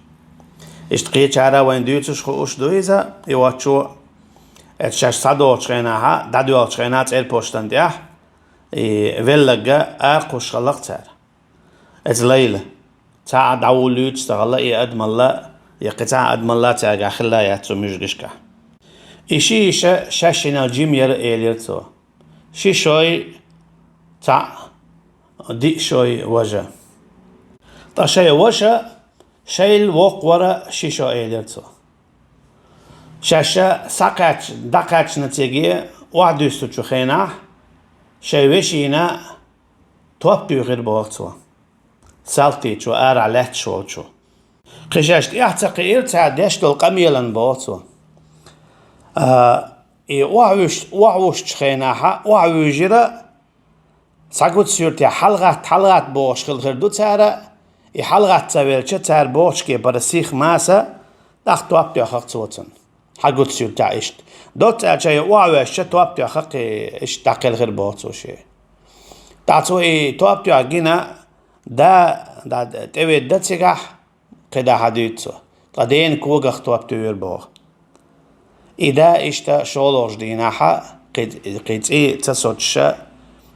اشتقيت شعرا وين ديوتش خوش دويزا يواتشو شش صدو شخيناها دادو شخينات البوشتن ديح فيلقا قوش خلق تار ليلة تا داولوت تغلا ادم الله يقطع ادم الله تا خلا ياتو مجرشكا إشي شاشنا الجيمير إليرتو شي شوي تا دي شوي وجه تا شي وجه شيل وق ورا شي شو إليرتو شاشة ساقاتش دقاتش نتيجي واحد يستوشو خينا شي وشينا توبتو غير بوقتو سالتي شو أرع لحت شو قشاشت اعتقي إرتع ديشتو القميلا بوقتو وعوش خيناها وعوجرا ساقوت سيرتي حلقات بوش خل دو تارا حلقات تاويلش تار بوش كي برسيخ ماسا داخت وابتو خاق صوتن حقوت سيرتي عشت دوت ارجع وعوش توابتو خاق اش تاقل غير بوتو شي تاتو توابتو عجينا دا تاوي داتسيقح قدا حديثو قدين كوغخ توابتو يربوغ إذا إشتا شولوش ديناها قد تسوتشا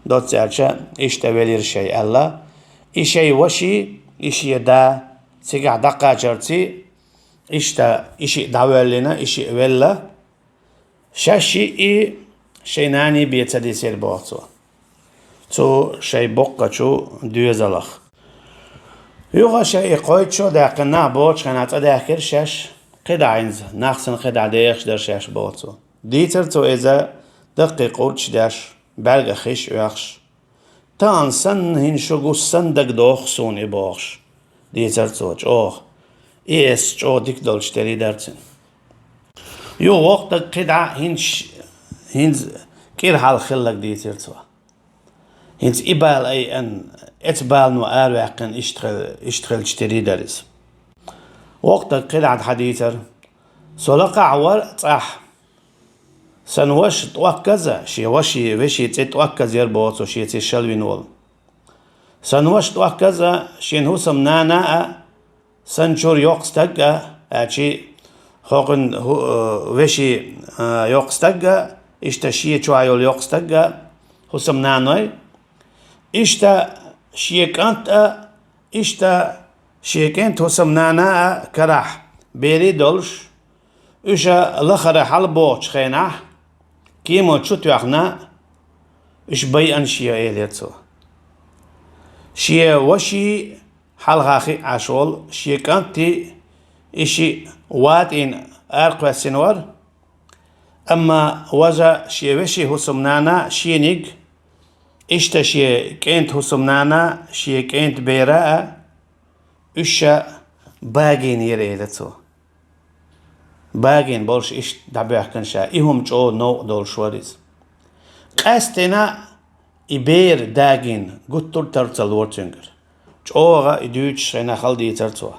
دوت سالشا إشتا ولير شيء الله إشي وشي إشي دا سيقع دقا جرتي إشتا إشي داولينا إشي ولا شاشي شيناني بيتدي سير بوغتو تو شي بقى شو دوزلخ يوغا شي قويتشو داقنا بوش خانات أداكر شاش قدع عنز ناخسن قدع ديخش در شاش بوتو ديتر تو إذا دقيق قولش داش بلغ خيش ويخش تان سن هنشو سن دق دوخ سون إباخش ديتر توش إيس جو ديك دولش تري درتن يو وقت قدع هنز كير حال خلق ديتر تو هنز إبال أي أن اتبال نو آرواقن اشتغل تري درز وقت قلعة حديثر سلقة عور صح سنوش توكزا شي وشي تتوكز يربوتو شي تشلوين ول سنوش توكزا شي نهوسم نانا سنشور يوقستقا اشي خوقن وشي يوقستقا اشتا شي چوايول يوقستقا هوسم نانوي اشتا شي كانت اشتا شيكين توسم نانا كراح بيري دولش إشا لخر حلبوش خيناه كيمو تشوت يخنا إش بي أنشيا إليتو شيا وشي حلغاخي عشول شيكانتي إشي واتين أرقوا السنور أما وزا شيا وشي هسمنانا شينيك إشتا شيا كنت هسمنانا شيا كنت بيراء إشا باقين يريدتو باقين بولش إش دعبيح كنشا إهم جو نو دول شواريز قاستنا إبير داقين قطر ترتل ورتنجر جوغا إدوش شينا خلدي ترتوا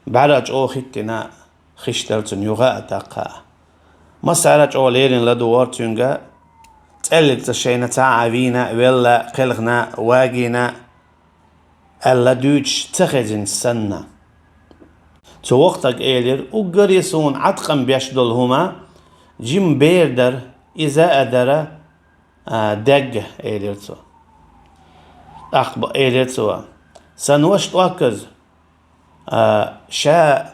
بعد جو خيتنا خيش ترتن يغا أتاقا مسارة جو ليرين لدو ورتنجا تقلق تشينا تعاوينا ولا قلقنا واقينا ألا دوش تخزن سنة تو وقتك إيلر وقريسون عتقا بيشدل هما جيم بيردر إذا أدر دق إيلر تو أخب إيلر تو سنوش توكز شا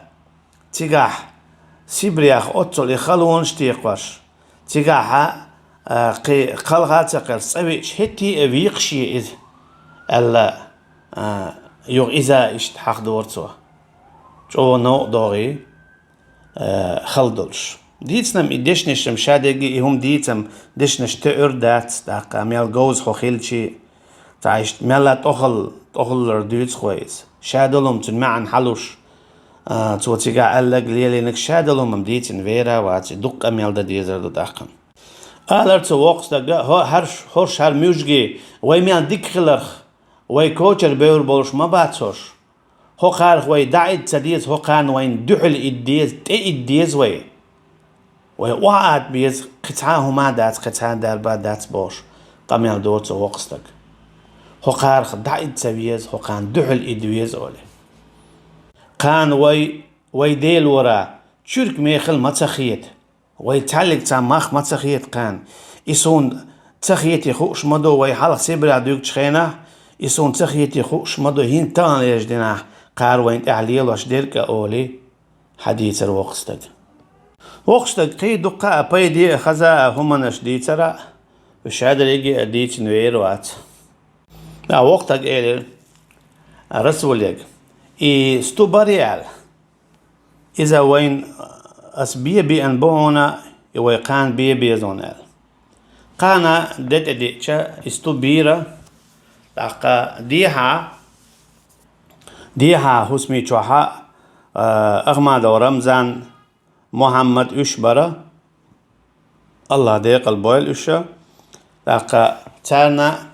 تيقاح سيبرياخ أطول يخلون شتيقوش تيقاحا قلغا تقل صبيش هتي أبيقشي إذ ألا يوغ إذا إشتحق دورتو جو نو دوري خلدلش ديتنم إدشنش مشادقي هم ديتم دشنش تأر دات داقا ميال جوز خوخيلشي تعيشت ميلا تأخل ردوت خويس شادلهم تنمعن حلوش توتيقا ألق ليلينك شادلهم ديتن فيرا واتي دقا ميال دا ديزر دو داقا أهلرتو وقت داقا هرش هر ميوشجي وي ميال ديك خلرخ وي كوتشر بيور بولش ما باتوش هو خارخ وي داعد تديز هو قان وين دحل إديز تي إديز وي وعاد بيز قطعه ما دات قطعه داربا دات بوش قميال دورتو وقستك هو خارخ داعد تبيز هو قان دحل إدويز أولي قان وي ديل ورا شرك ميخل ما تخيت ويتعلق تا مخ ما تخيت قان يسون تخيتي خوش مدو ويحلق سيبرا دوك تشخينا يسون تخيتي خوش مدو هين تان ليش دينا قار وين تعليل واش ديرك أولي حديث الوقستك وقستك قي دقاء بيدي خزا همنش ديترا وش هذا يجي ديت نوير وات لا وقتك إيه رسولك استبريال إذا وين أسبيه بأنبونا يويقان بيه بيزونال قانا دت ديتشا استبيرة تاقا ديها حسمي چوحا أغماد ورمزان محمد أشبرة الله ديق البويل أشا تاقا تانا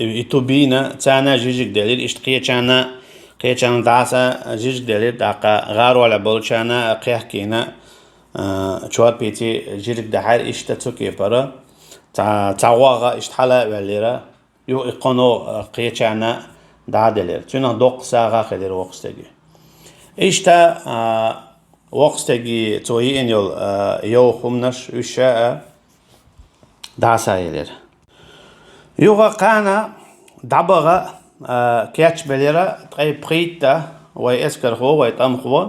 يتوبينا تانا جيجك دليل اشتقية تانا قية دعسة جيجك دليل تاقا غارو على بول تانا قيح كينا چوار بيتي جيجك دحار اشتتوكي برا تعواغا اشتحالا واليرا يو اقونو قية تانا دا دليل تينا دوق ساغا خدير وقستاقي اشتا وقستاقي توهي ان يو خمنش وشاء دعسة يلير يوغا قانا دعبغا كياتش بليرا تغي بريتا وي اسكر خو وي تام خو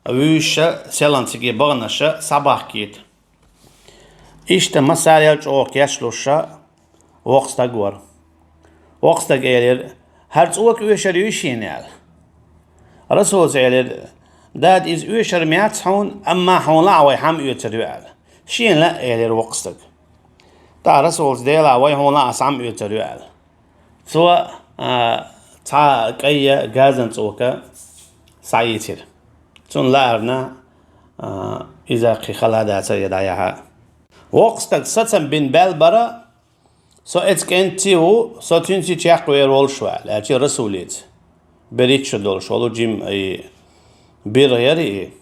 ويشا سيلانسيكي بغنشا صباح كيت اشتا مساريال جو كياتش لوشا وقستاقور وقستاق يلير هرز اوك ويشر يوشينيال رسول يلير داد از ويشر ميات حون اما حون لا وي حم يوتريال شين لا يلير وقستاق تا رسول ديلا وي هون لا أسعم يتريال سوا تا قيا غازن توكا سايتير تون لا أرنا إذا قي خلادات يدايها وقستك ستن بين بالبرا سو اتكنتيو سو تنتي تشاق ويرول شوال أتي رسوليت بريتش دول شولو جيم أي بيرغيري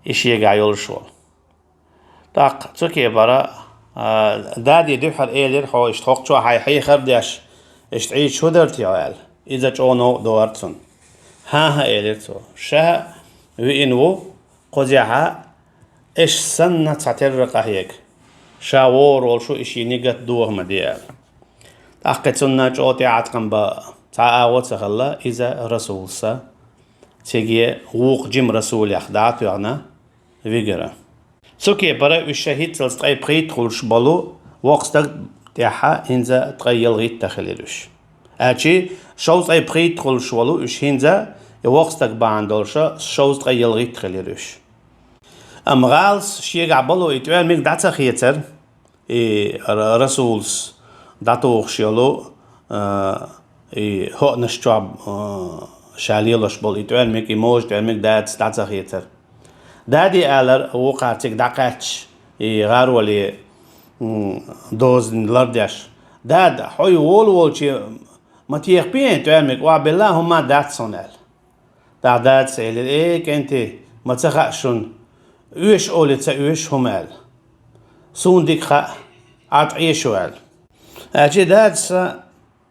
إشي يقايول شوال تاق تكي برا دادي دحر إيلر خو اشتوق شو حي خرداش اشتعيش شو درتي عيال إذا جونو دورتون ها إيلر تو شه وإنو قزيها إيش سنة تعترق هيك شاور والشو إشي نيجت دوه مديال أحكتنا جوتي عتقن با تعاوت سخلا إذا رسول سا تيجي ووق جيم رسول يخدعت يعني فيجرا سوكي برا الشهيد تلصقي بريت خلش بالو وقتك تاعها هنزا تغيل غيت تخليلوش أشي شوز أي بريت خلش بالو إش هنزا وقتك باندولشة شوز تغيل غيت تخليلوش أم غالس شيء عبالو يتوال ميك دعتا خيتر رسولس دعتو خشيلو هو نشتوب شاليلوش بال يتوال ميك يموج يتوال ميك دعتا خيتر دادي آلر وقعتك دقاتش غارو لي دوز لردش داد حوي وول شي ما تيخبين تعمل وعبالله هما دات صنال داد سيل ايه كنتي ما تخشون ايش قولت ايش همال سون ديك خا عطعيش وال اجي داد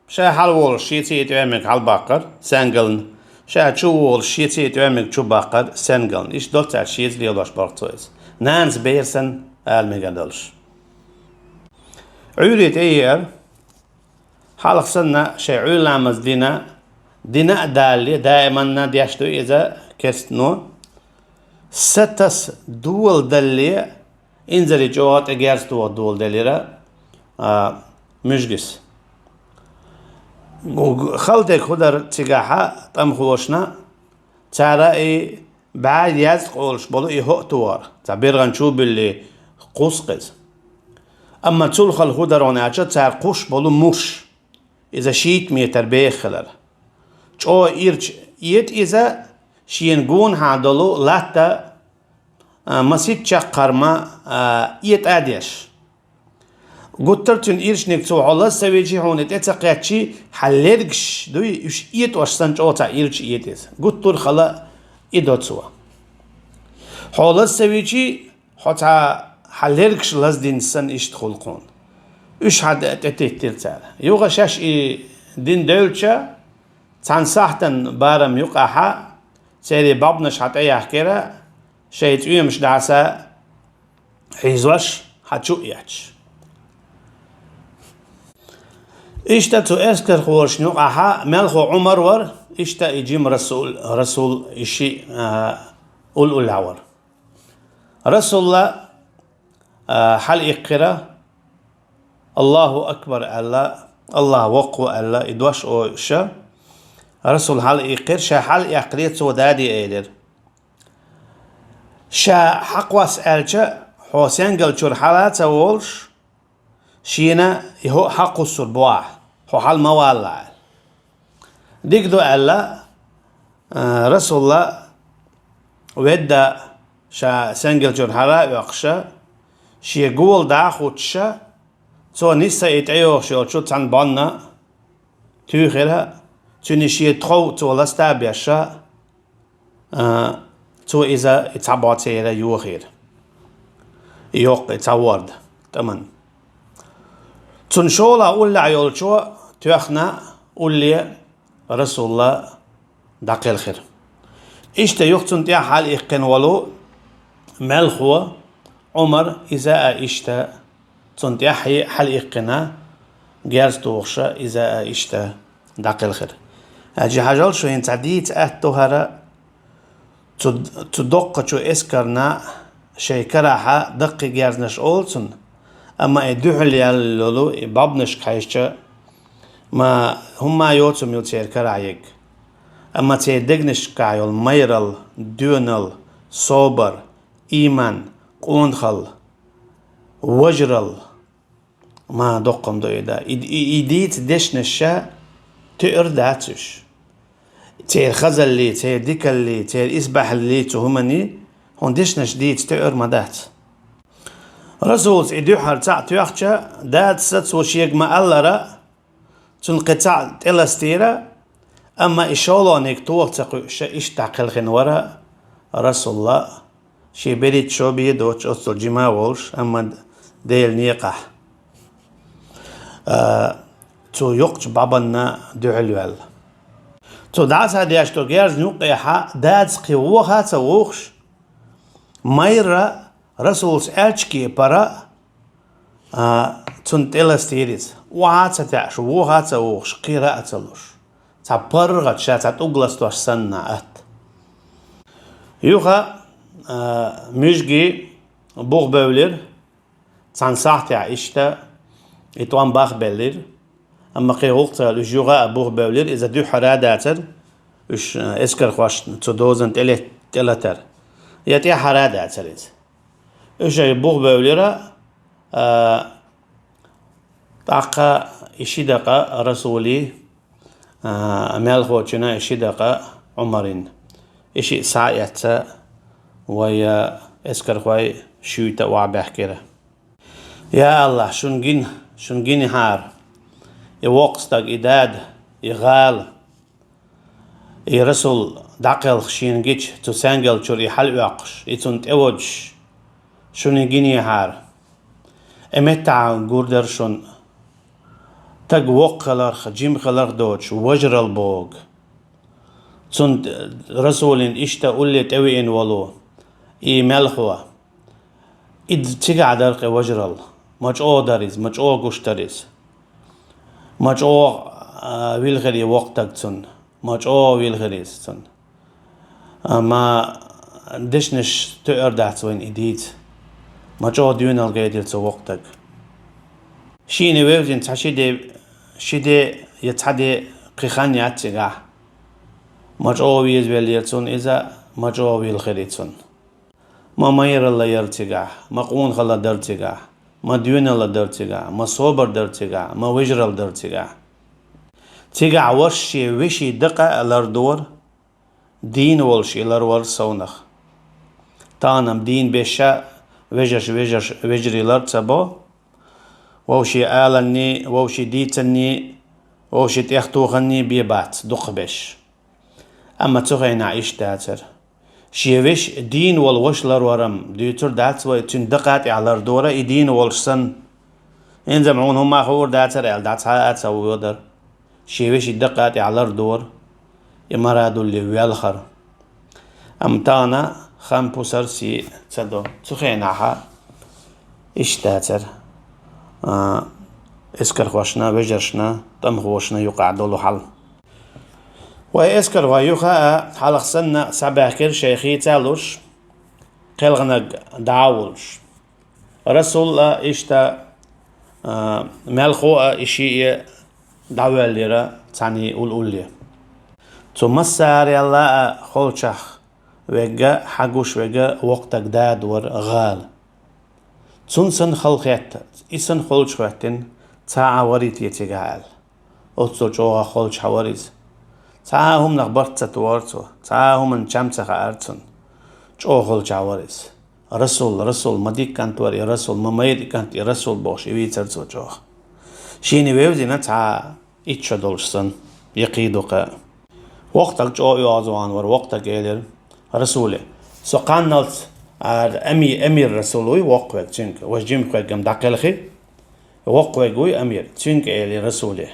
شا حلول شيتي تعمل على البقر سانجلن شاهد شو وول شيتي تعمل شو باقر سنجلن إيش دوت على شيت اللي يلاش برتويز نانز بيرسن المجندلش عوريت أير حلق سنة شيء عول عمز دينا دالي دائما ناديشتو إذا كستنو ستس دول دالي إنزلي جوات إجارستو دول دالي مجلس خلطك خدر تجاحة تم خلوشنا ترى بعد يزق قولش بلو هو توار تعبير غنشوب اللي قوسقز أما تلخل خدر ونعجة تر قوش بلو مش إذا شيت ميتر بيخلر شو إيرج يت إذا شينجون هادلو لاتا مسيت شقر ما يت أديش قلترتن إيرش نكتو على سويجي هون تتقيتشي حلرقش دوي إيش إيت واشسنج أوتا إيرش إيتيس قلتر خلا إيدوتسوا حالا سويجي حتى حلرقش لازدين سن إيش تخلقون إيش حد تتتير تار يوغا شاش دين دولشا تنصحتن بارم يقعها سيري بابنش حتى يحكيرا شيت مش دعسة حيزوش حتشو ياتش إشتا تو أسكر خوش نقعها ملخو عمر ور إشتا يجيم رسول إشي أول العور رسول الله حل إقرا الله أكبر الله وقوة الله إدوش أو شا رسول حل إقر شا حل إقريت سودادي إيدر شا حقواس ألشا حسين قال شور حالات أولش شينا يهو حق السربوع هو حال موالع ديك دو ألا رسول الله ويدا شا سنجل شور حالات يقشا شي قول داخوتشا تو نيسا يتعيو شو تان بانا تيخيرها توني شي تخو تو لستابيشا تو إذا اتعباتي إلى يوخير يوق اتعورد تمام تنشولا أولى عيولشو تيخنا أولي رسول الله دقيل خير إشتا يوختن تيا حال إقن ولو ملخوة عمر إذا إشتا تنتيا حال إقنا جارز توخشا إذا إشتا دقيل خير أجي حاجال شو ينتعديت أهتوهرا تدق شو إسكرنا شي كراحة دقي جارزنش أولسن أما إدوحل يالولو بابنش كايشتا ما هما يوتسم يوتسير كرايك أما تيدقنش كايول ميرل دونل صوبر إيمان قوندخل وجرل ما دقم دو إدا إديت دشنشا تقر داتش تير خزل لي تير ديكل لي تير إسبح لي تهمني هون دشنش ديت تقر مدات رسول إدوحر تيوخشا دات ست وشيق ما ألرا تنقطع تلستيرا أما إشولونيك توقتق إش تعقل خنورا رسول الله شي بريد شو بيدوش أصل جما وولش أما ديل نيقح تو يقش بابنا دعلوال تو داس هادي أشتو جيرز نوقيحا دادس قيوخا توخش مايرا رسول سألشكي برا تنتلستيريز وعاتsa تعش وعاتsa وخش قراءة لوش تعبرغت شات تقلس توش سنة أت يوخا مشجي بوغ بولير تان ساعتي عيشتا إتوان باخ بولير أما قيغلت الجوغا بوغ بولير إذا دو حراداتر إش إسكر خوش تدوزن تلتر يتي حراداتر إيش بوغ بوليرا تاقا إشي دقا رسولي أمال خوتشنا إشي دقا عمرين إشي ساعيتا ويا إسكر خوي شويتا وعبحكرة يا الله شنجين هار يوقستك إداد يغال يرسول دقل خشينجيش تسانجل شوري حل وقش يتنت أوجش شنجين هار امتع غوردر شون تق وقلر خجيم خلر دوتش وجر البوغ تنت رسول إشتا أولي توين ولو إي ملخوا إد تيجا درق وجرل مجأو داريز مجأو قشتريز مجأو ويلغري وقتك تن مجأو ويلغريز تن ما دشنش تقردات وين إديت مجأو ديون الغيدير تو وقتك شيني ويوزين شيدي يتحدي قيخان ياتيغا مجأو ويز ويليرتون إذا مجأو ويلغريتون ما ماير الله يرتجع ما قون خلا درتجع ما ديون الله درتجع ما صوبر درتجع ما وجرل درتجع تجع وشي دقة الأردور دين والشي الأرور سونخ تانم دين بشا وجري لرتبو ووشي آلني ووشي ديتني ووشي تيختوخني بيبات دقبش أما تغينا عيش تاتر شيوش دين والوشلر ورم ديتر دات وتندقات على الدورة دين والسن إن زمعون هم أخور داتر على دات هات أو يقدر شيوش دقات على الدور يمرادوا اللي ويالخر أمتانا خم بوسر سي تدو تخيناها اشتاتر اسكر خوشنا وجرشنا تم خوشنا يقعدوا له حل واسكر ويوخا حلق سنة سباكر شيخي تالوش قلغنق دعاولش رسول الله اشتا ملخو اشي دعوة ليرا تاني أولي ثم الساري الله خلشخ ويجا حقوش ويجا وقتك داد ور غال تنسن خلقيت إسن خلش وقتن تاع وريت يتجعل أتصل جوا خلش حواريز تاعهم نخبرت تورتو تاعهم نشمت خارتن جو خلش حواريز رسول مديك كانت وري رسول مميد كانت رسول باش يبيترتو جو شيني ويوزينا تاع إتش دولشسن يقيدوك وقتك جو يوازوان ور وقتك إلير رسوله سقانلت أمير رسولوي وقوك تنك وجيم كوك جم دقلخي وقوك وي أمير تنك إلي رسوله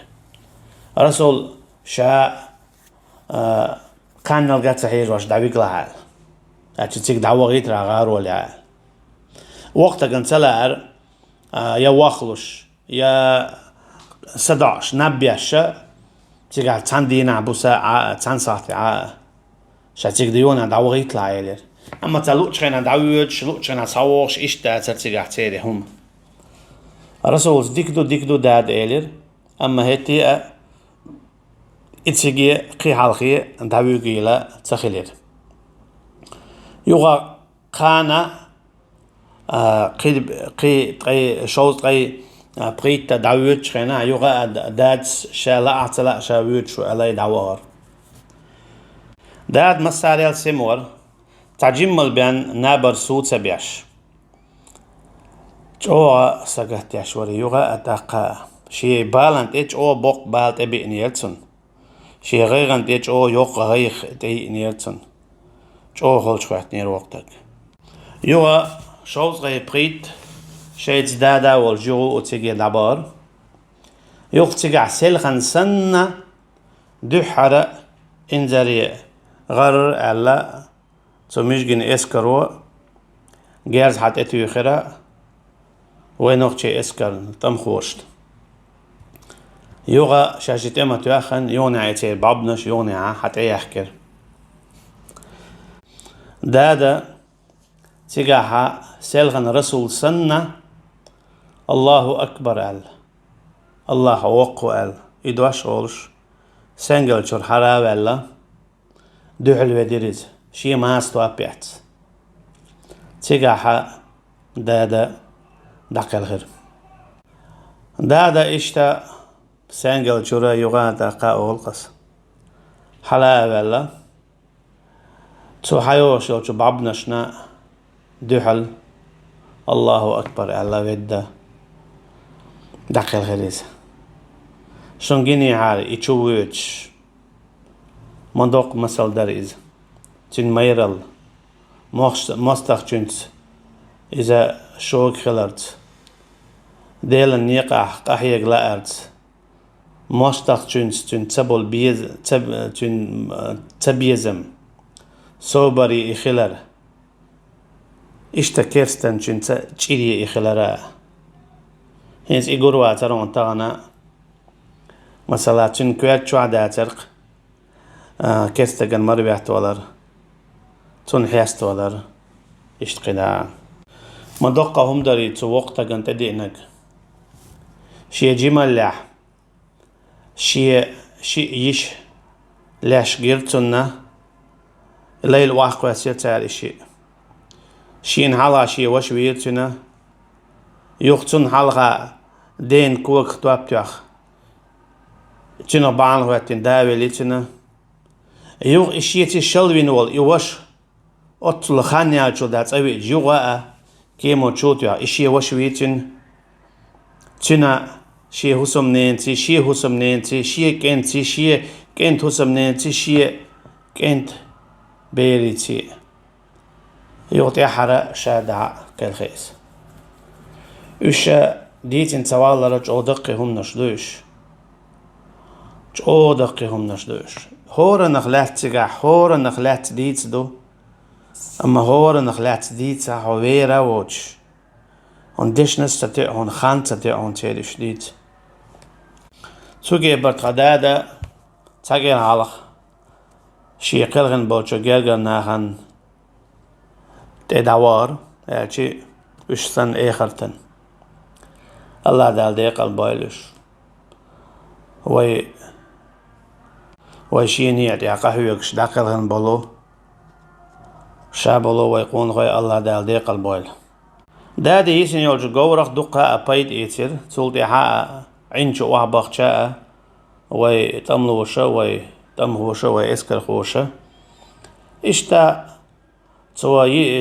رسول شاء كان نلقى تحير واش دعويك لها أتشتك دعوة غيت رغار ولا وقتك انتلار يا واخلوش يا 11 نبيش تيجا تاندينا بوسا تانساتي شاتيك ديونا دعوة غيت لها أما تلوش خينا دعويش لوش خينا صوش إشتا ترتيجا تيري هم رسول ديكدو داد إلير أما هتي إتسيجي قي حالخي دعويجي لا تخيلير يوغا قانا قي شوز قي بريت دعويش خينا يوغا داد شالا أعتلا شاويش على دعوار داد مساريال سيمور تعجمل بين نابر سود سبيش جوا سقط يشوري يوغا أتاقا شي بالانت إيش أو بوق بالت أبي نيرتون شي غيرانت إيش أو يوق غيخ تي نيرتون جو خلش خوات نير وقتك يوغا شوز غي بريت شيت دادا والجو أتيجي لابار يوغ تيجع سيلخن سنة دحرة إنزاري غرر ألا سميشجن إسكرو جارز حت إتو يخرا وينوخ شيء إسكر تم خوشت يوغا شاشت إما تواخن يوني عيتي بابنش يوني حتى يحكر دادا تيجاها سيلغن رسول سنة الله أكبر أل الله وقو أل إدواش أولش سنجل شر حراب ألا دوحل وديريز شي ما استوابيت تيجاها دادا دقل غير دادا إشتا سنجل شر يغان دقا أولقس حلا أولا تو حيوش لو بابنشنا دوحل الله أكبر ألا ودا دقل غيريز شنجيني عاري إتشووش مندوق مسال داريز تين ميرل مستخ جنت إذا شوك خلرت ديلا نيقع قحيق لأرت مستخ جنت تين تبول بيز تين تبيزم صوبري إخلر إشتا كيرستن تين تشيري إخلرا هنس إيقوروا ترون تاغنا مثلا تين كويت شو عدا ترق كيرستن مربيحت ولر تون حيست ولر اشتقدا ما دقهم داري تو وقتا كنت دينك شي جمال لح شي يش لاش غيرتنا ليل واحد واسير تعالي شي نحلا شي وش ويرتنا يوختن حلقة دين كوك توابتوخ تنا بان وقتين داوي ليتنا يوغ إشيتي شلوين وال يوش أطل خانيا جو دات أوي جوغا كيمو تشوتيا إشي وش ويتن تنا شي هسم نينتي شي هسم نينتي شي كنتي شي كنت هسم نينتي شي كنت بيريتي يوتي حرا شادع كالخيس إيش ديتن توالر جو دقهم نشدوش جو دقهم نشدوش هورا نخلات تيجا هورا نخلات ديت دو أما هو نخلات ديت هويرا ووتش هون ديشنس تتع هون خان تتع هون تيرش ديت سوكي برتقدادة تاجر على شي قلغن بوتشو جرجر ناخن تدوار يعني وش سن آخرتن الله دال ديق البايلش ويشيني يعني قهويكش داقلغن بلو شابلو ويقون غي الله دال ديق البايل دادي يسن يولج جورخ دقة أبايد إيتر تولدي حق عنش وحبخ شاء ويتملو وشا ويتمه وشا ويسكر خوشا إشتا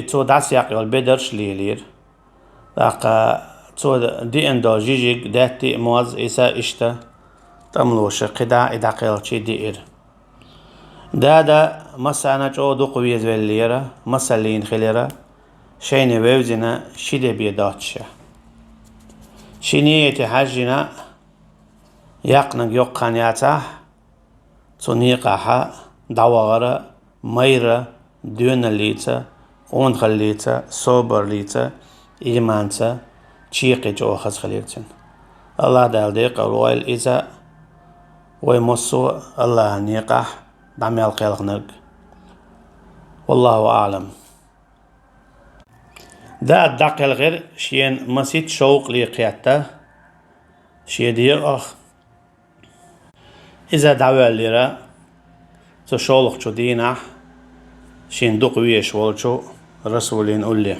تو داس يقل بدرش ليلير لقى تو دي اندو جيجيك داتي موز إسا إشتا تملو وشا قدا إدا قيلتشي دير دادا مسانا جو دو قوية زواليرا مسالين خليرا شيني ويوزنا شيدي بيداتشا شينيتي حاجنا يقنق يقان ياتا تونيقاها دواغرا ميرا دون الليتا اونغ الليتا صوبر ليتا إيمانتا تشيقي جو خز خليرتن الله دال ديق الويل إذا ويمصو الله نيقح دعمي القلقنق والله أعلم دا الدقل غير شين مسيت شوق لي قيادته شي دير إذا دعوة ليرا تشولق شو دينح شين دقوية شوالشو رسولين قولي